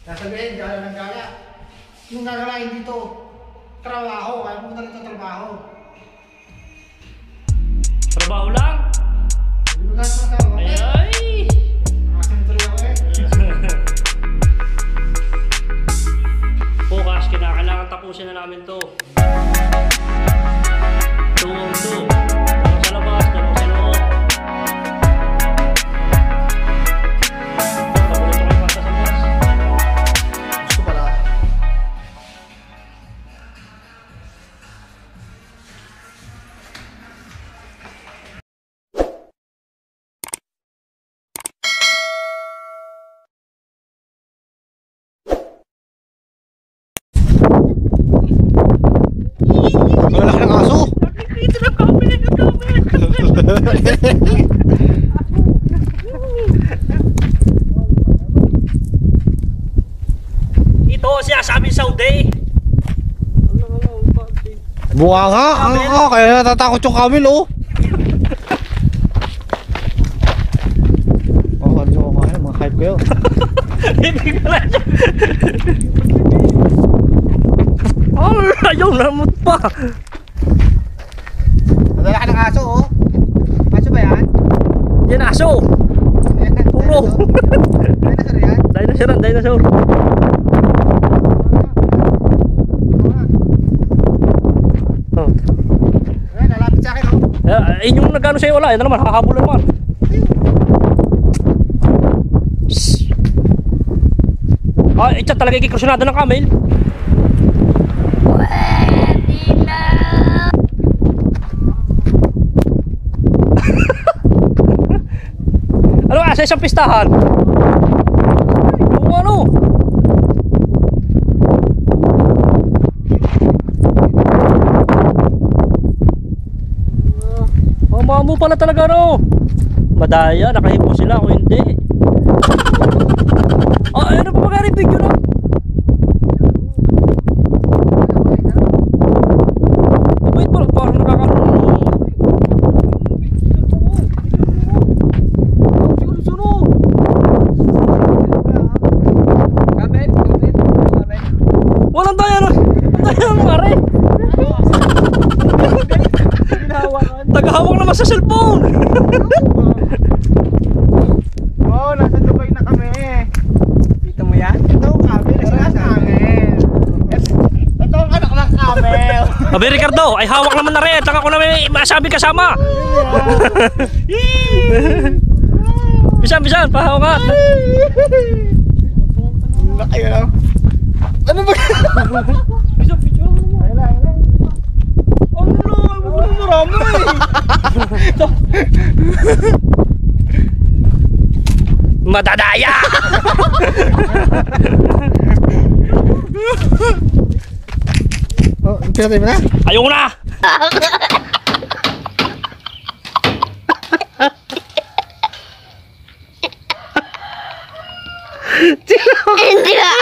Sasabihin, gala ng gala. Yung gagalain dito, trabaho. Kaya pumunta rito trabaho. Trabaho lang? Hindi mo lang trabaho. Ay! Nakasentro ako eh. Bukas, kinakailangan tapusin na namin to. 2-2. Dalawang sa labas, dalawang sa loob. Paborito ko yung pasta sa bukas. Gusto pala. Buka nga. Kaya natatakot yung camel, oh. Oh, ano ko kaya? Mga hype kayo. Hindi ka na siya. Oh, ayaw namot pa. Nadala ka ng aso, oh. Aso ba yan? Yan aso. Puro. Dinosaur yan? Dinosaur, dinosaur. Oh. Ayan, nalapit sa akin, oh. Yung nagano sa'yo wala, yan na naman, hakabulan naman. Shhh. Ah, ito talaga ikikrusyon ng camel. Ano nga, sa isang pistahan? Oo, ano? Mamo pala talaga, no? Madaya, nakahipo sila kung hindi. Ah, ano pa magkari video na? Wait, parang nakakaroon. Walang daya na. Ang daya ng mare. Tagahawak naman sa cellphone. Oh, nasa Dubai na kami. Dito mo yan? Ito ang camel. Ito ang camel. Ito ang anak ng camel. Sabi Ricardo, ay hawak naman na rin. Taka ko na may masabi kasama. Bisan, pahawak. Laki yun, oh. Ano ba? Bisan, picture mo naman. Ano marami Madadaya! Oh, pinatay mo na? Ayaw na! Hindi ba?